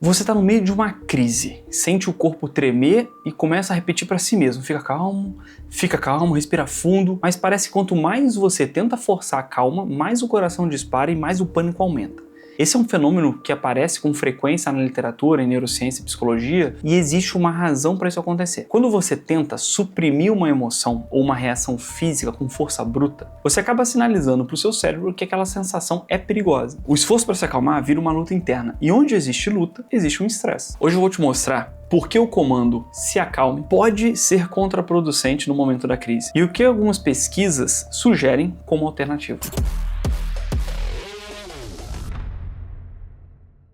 Você está no meio de uma crise, sente o corpo tremer e começa a repetir para si mesmo, fica calmo, respira fundo, mas parece que quanto mais você tenta forçar a calma, mais o coração dispara e mais o pânico aumenta. Esse é um fenômeno que aparece com frequência na literatura, em neurociência e psicologia, e existe uma razão para isso acontecer. Quando você tenta suprimir uma emoção ou uma reação física com força bruta, você acaba sinalizando para o seu cérebro que aquela sensação é perigosa. O esforço para se acalmar vira uma luta interna, e onde existe luta, existe um estresse. Hoje eu vou te mostrar por que o comando "se acalme" pode ser contraproducente no momento da crise, e o que algumas pesquisas sugerem como alternativa.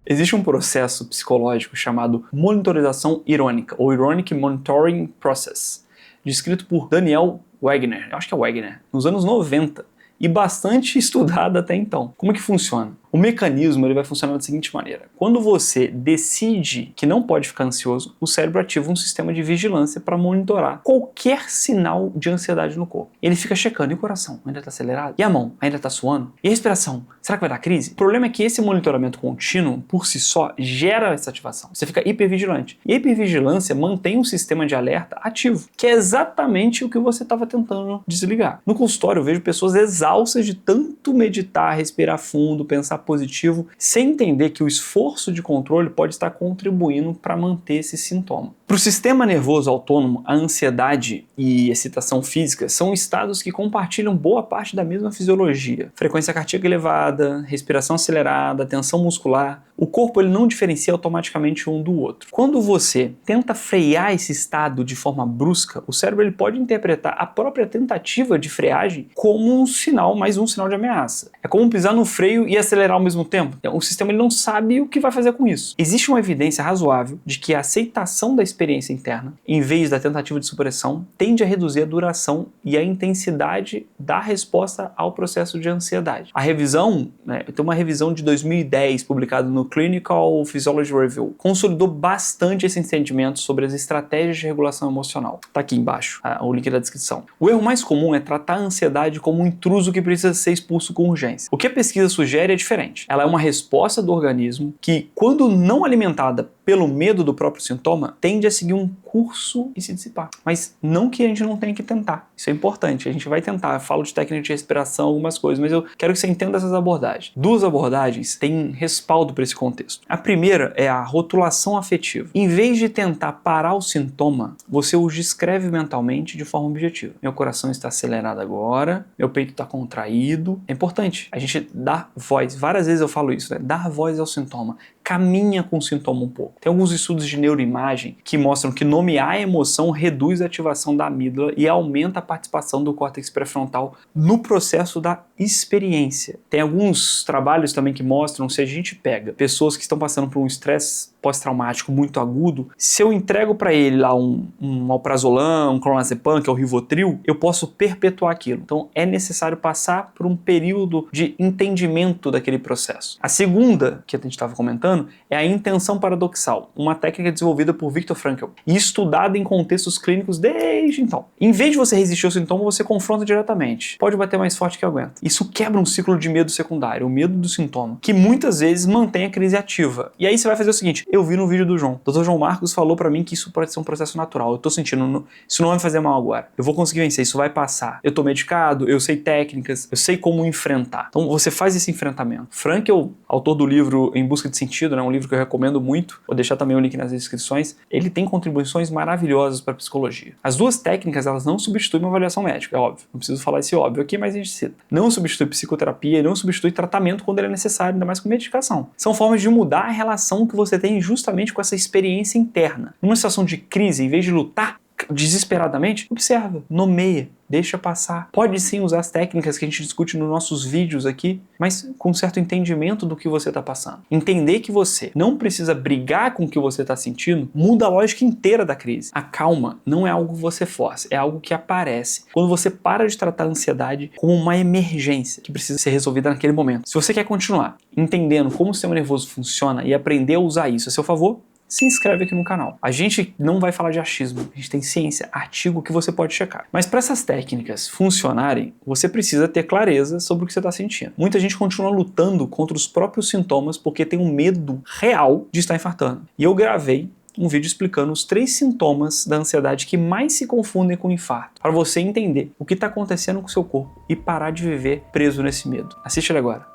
Existe um processo psicológico chamado monitorização irônica, ou Ironic Monitoring Process, descrito por Daniel Wegner, eu acho que é Wegner, nos anos 90, e bastante estudado até então. Como é que funciona? O mecanismo ele vai funcionar da seguinte maneira: quando você decide que não pode ficar ansioso, o cérebro ativa um sistema de vigilância para monitorar qualquer sinal de ansiedade no corpo. Ele fica checando, e o coração ainda está acelerado? E a mão ainda está suando? E a respiração? Será que vai dar crise? O problema é que esse monitoramento contínuo, por si só, gera essa ativação. Você fica hipervigilante. E a hipervigilância mantém um sistema de alerta ativo, que é exatamente o que você estava tentando desligar. No consultório eu vejo pessoas exaustas de tanto meditar, respirar fundo, pensar positivo, sem entender que o esforço de controle pode estar contribuindo para manter esse sintoma. Para o sistema nervoso autônomo, a ansiedade e excitação física são estados que compartilham boa parte da mesma fisiologia. Frequência cardíaca elevada, respiração acelerada, tensão muscular. O corpo ele não diferencia automaticamente um do outro. Quando você tenta frear esse estado de forma brusca, o cérebro ele pode interpretar a própria tentativa de freagem como um sinal, mais um sinal de ameaça. É como pisar no freio e acelerar ao mesmo tempo. Então, o sistema ele não sabe o que vai fazer com isso. Existe uma evidência razoável de que a aceitação da experiência interna, em vez da tentativa de supressão, tende a reduzir a duração e a intensidade da resposta ao processo de ansiedade. A revisão, tem uma revisão de 2010 publicada no Clinical Physiology Review, consolidou bastante esse entendimento sobre as estratégias de regulação emocional. Tá aqui embaixo, o link da descrição. O erro mais comum é tratar a ansiedade como um intruso que precisa ser expulso com urgência. O que a pesquisa sugere é diferente. Ela é uma resposta do organismo que, quando não alimentada pelo medo do próprio sintoma, tende a seguir um curso e se dissipar. Mas não que a gente não tenha que tentar. Isso é importante, a gente vai tentar. Eu falo de técnica de respiração, algumas coisas, mas eu quero que você entenda essas abordagens. Duas abordagens têm respaldo para esse contexto. A primeira é a rotulação afetiva. Em vez de tentar parar o sintoma, você o descreve mentalmente de forma objetiva. Meu coração está acelerado agora, meu peito está contraído. É importante a gente dar voz. Várias vezes eu falo isso, dar voz ao sintoma. Caminha com o sintoma um pouco. Tem alguns estudos de neuroimagem que mostram que nomear a emoção reduz a ativação da amígdala e aumenta a participação do córtex pré-frontal no processo da experiência. Tem alguns trabalhos também que mostram, se a gente pega pessoas que estão passando por um estresse pós-traumático muito agudo, se eu entrego para ele lá um alprazolam, um clonazepam, que é o Rivotril, eu posso perpetuar aquilo. Então é necessário passar por um período de entendimento daquele processo. A segunda, que a gente estava comentando, é a intenção paradoxal, uma técnica desenvolvida por Viktor Frankl e estudada em contextos clínicos desde então. Em vez de você resistir ao sintoma, você confronta diretamente. Pode bater mais forte que aguenta. Isso quebra um ciclo de medo secundário, o medo do sintoma, que muitas vezes mantém a crise ativa. E aí você vai fazer o seguinte: eu vi no vídeo do João. O Dr. João Marcos falou pra mim que isso pode ser um processo natural. Eu tô sentindo, isso não vai me fazer mal agora. Eu vou conseguir vencer, isso vai passar. Eu tô medicado, eu sei técnicas, eu sei como enfrentar. Então você faz esse enfrentamento. Frankl, autor do livro Em Busca de Sentido, um livro que eu recomendo muito, vou deixar também o link nas descrições, ele tem contribuições maravilhosas para a psicologia. As duas técnicas, elas não substituem uma avaliação médica, é óbvio. Não preciso falar esse óbvio aqui, mas a gente cita. Não substitui psicoterapia, não substitui tratamento quando ele é necessário, ainda mais com medicação. São formas de mudar a relação que você tem justamente com essa experiência interna. Numa situação de crise, em vez de lutar desesperadamente, observa, nomeia, deixa passar. Pode sim usar as técnicas que a gente discute nos nossos vídeos aqui, mas com um certo entendimento do que você está passando. Entender que você não precisa brigar com o que você está sentindo muda a lógica inteira da crise. A calma não é algo que você força, é algo que aparece quando você para de tratar a ansiedade como uma emergência que precisa ser resolvida naquele momento. Se você quer continuar entendendo como o sistema nervoso funciona e aprender a usar isso a seu favor, se inscreve aqui no canal. A gente não vai falar de achismo, a gente tem ciência, artigo que você pode checar. Mas para essas técnicas funcionarem, você precisa ter clareza sobre o que você está sentindo. Muita gente continua lutando contra os próprios sintomas porque tem um medo real de estar infartando. E eu gravei um vídeo explicando os 3 sintomas da ansiedade que mais se confundem com o infarto, para você entender o que está acontecendo com o seu corpo e parar de viver preso nesse medo. Assiste ele agora.